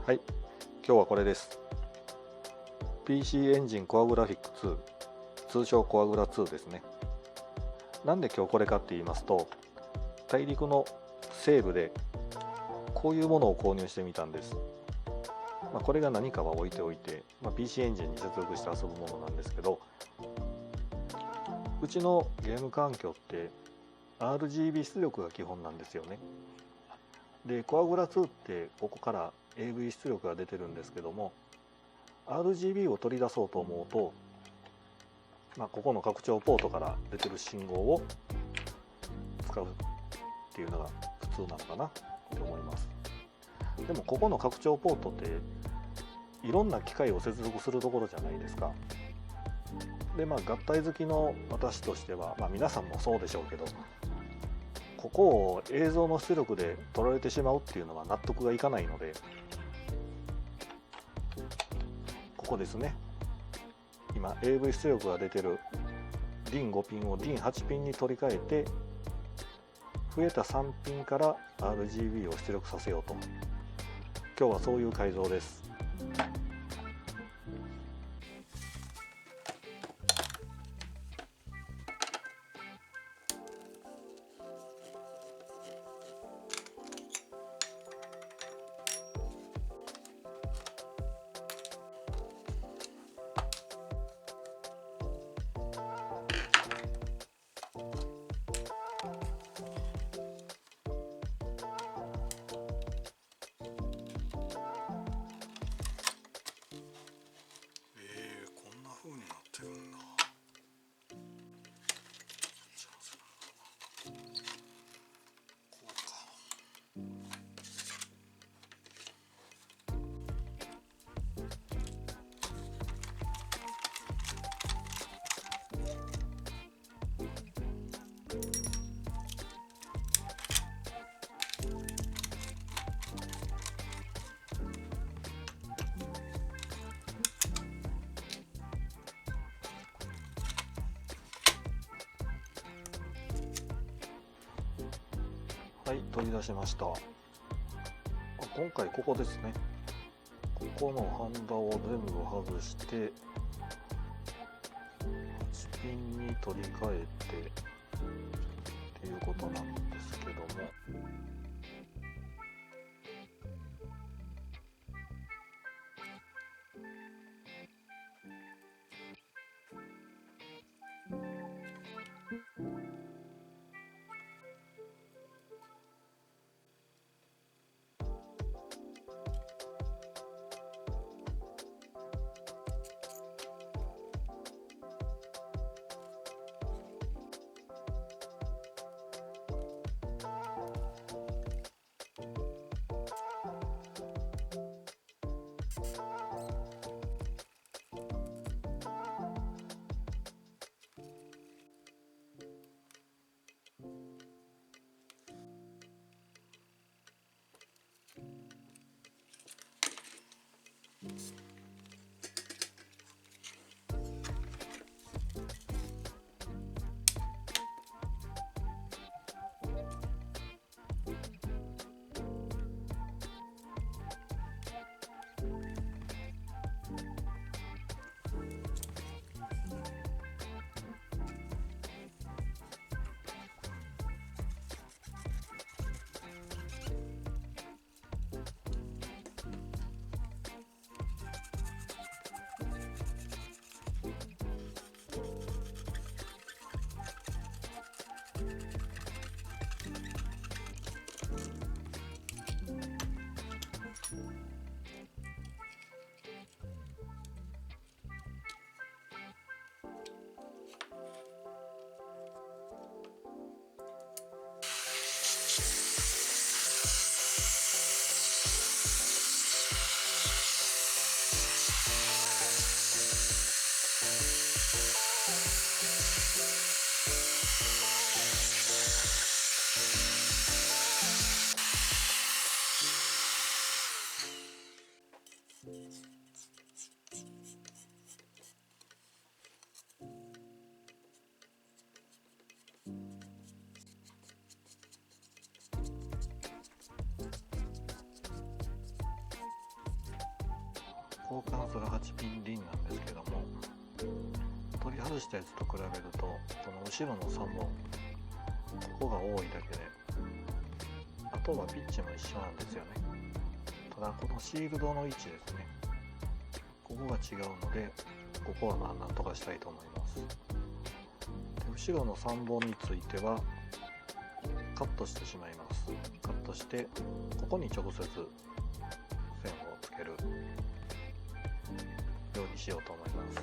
はい、今日はこれです。PC エンジンコアグラフィック2、通称コアグラ2ですね。なんで今日これかって言いますと、大陸の西部でこういうものを購入してみたんです。これが何かは置いておいて、PC エンジンに接続して遊ぶものなんですけど、うちのゲーム環境って RGB 出力が基本なんですよね。で、コアグラ2ってここから AV 出力が出てるんですけども、RGB を取り出そうと思うと、ここの拡張ポートから出てる信号を使うっていうのが普通なのかなって思います。でもここの拡張ポートっていろんな機械を接続するところじゃないですか。で合体好きの私としては、皆さんもそうでしょうけど、ここを映像の出力で取られてしまうっていうのは納得がいかないので、ここですね。今 AV 出力が出てる DIN5 ピンを DIN8 ピンに取り替えて、増えた3ピンから RGB を出力させようと。今日はそういう改造です。こんな風になってるんだ。こうか。はい、取り出しました。今回ここですね。ここのハンダを全部外して8ピンに取り替えてっていうことなんですけども、交換する8ピンリンなんですけども、取り外したやつと比べるとこの後ろの3本ここが多いだけで、あとはピッチも一緒なんですよね。ただこのシールドの位置ですね、ここが違うので、ここはなんとかしたいと思います。で後ろの3本についてはカットしてしまいます。カットしてここに直接線をつけるようにしようと思います。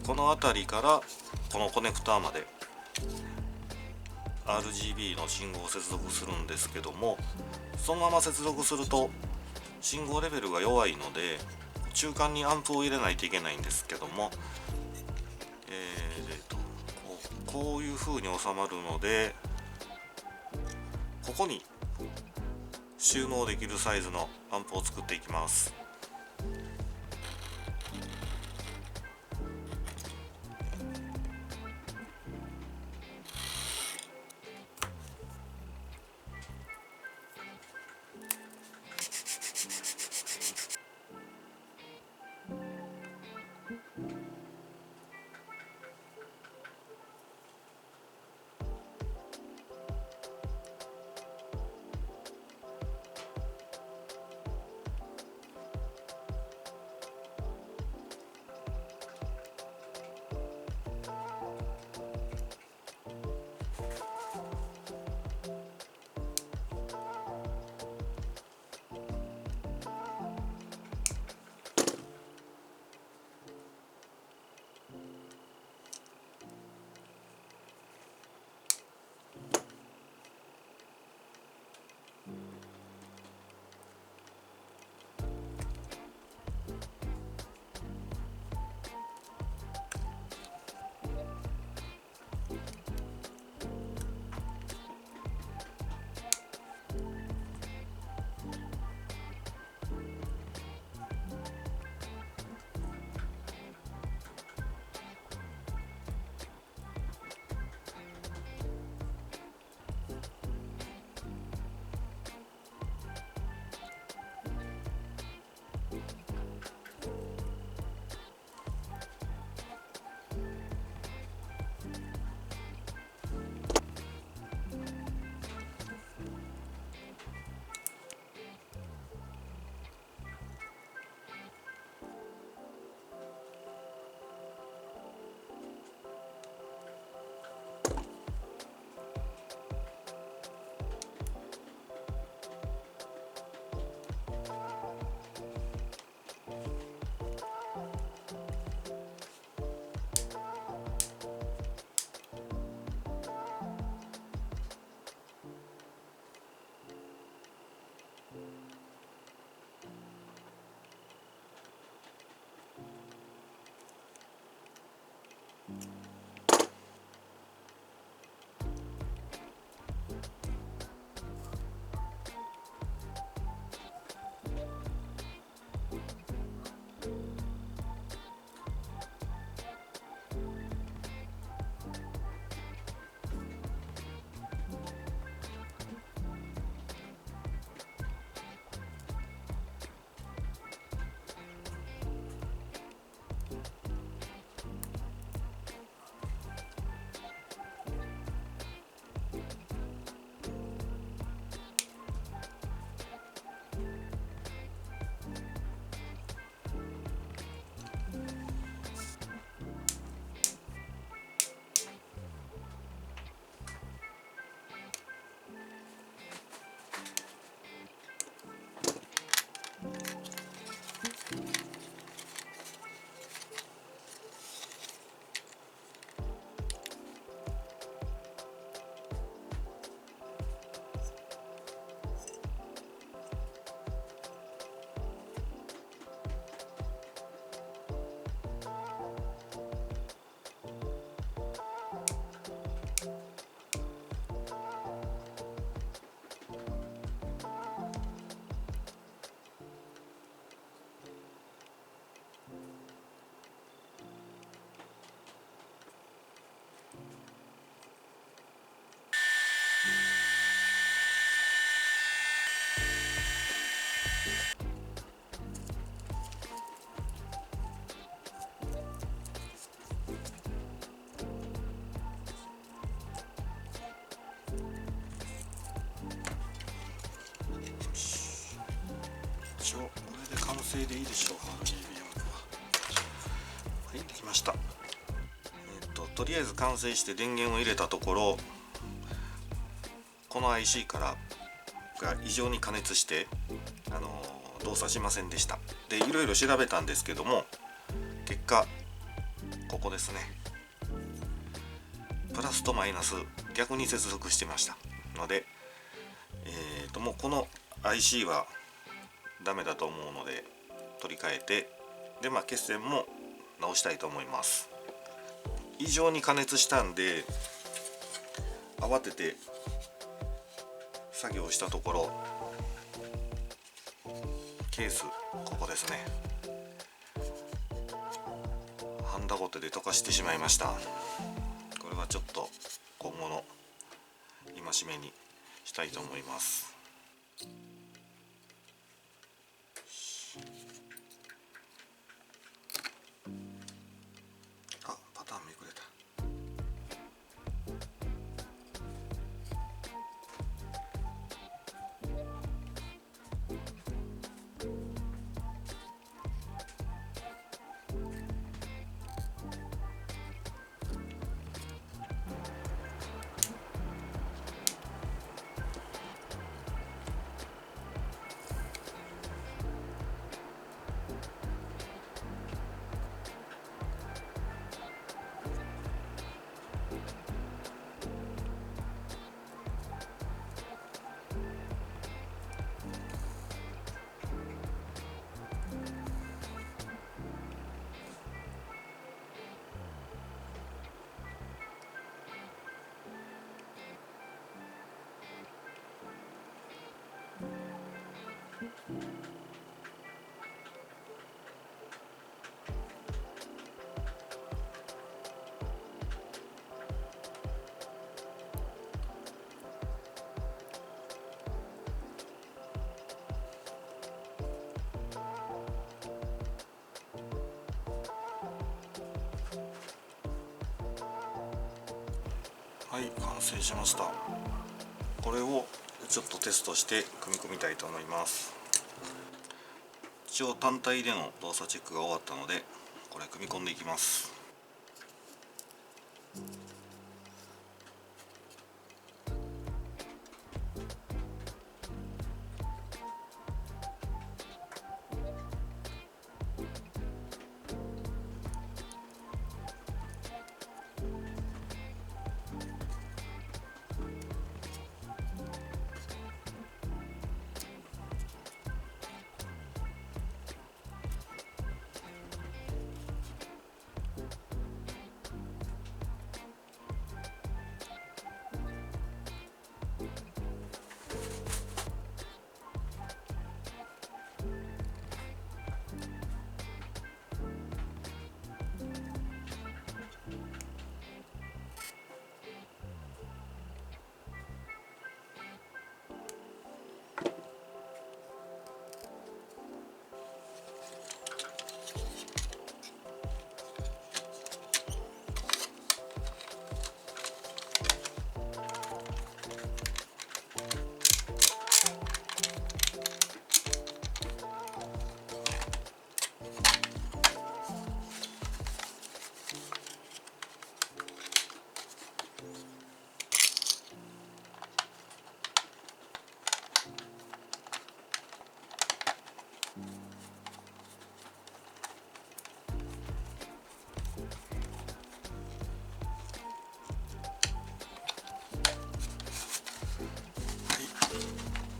この辺りからこのコネクターまで RGB の信号を接続するんですけども、そのまま接続すると信号レベルが弱いので中間にアンプを入れないといけないんですけども、こういう風に収まるので、ここに収納できるサイズのアンプを作っていきます。成でいいでしょう。 RGB アンプは。はい、できました。とりあえず完成して電源を入れたところ、この IC からが異常に加熱して動作しませんでした。でいろいろ調べたんですけども、結果ここですね、プラスとマイナス逆に接続してましたので、もうこの IC はダメだと思うので取り替えて、で血栓も直したいと思います。異常に加熱したんで慌てて作業したところ、ケースここですね、ハンダゴテで溶かしてしまいました。これはちょっと今後の戒めにしたいと思います。あ、パターンめくれた。はい、完成しました。これをちょっとテストして組み込みたいと思います。一応単体での動作チェックが終わったので、これ組み込んでいきます。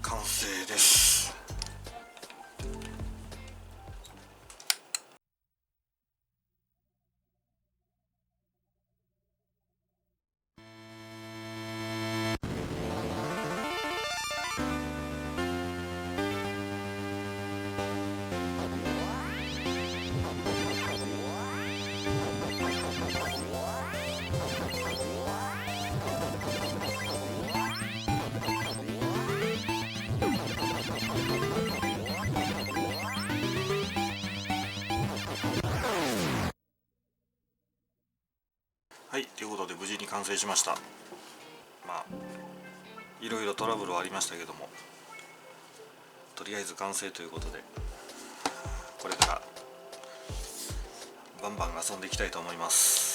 完成です。はい、ということで無事に完成しました。いろいろトラブルはありましたけども、とりあえず完成ということでこれからバンバン遊んでいきたいと思います。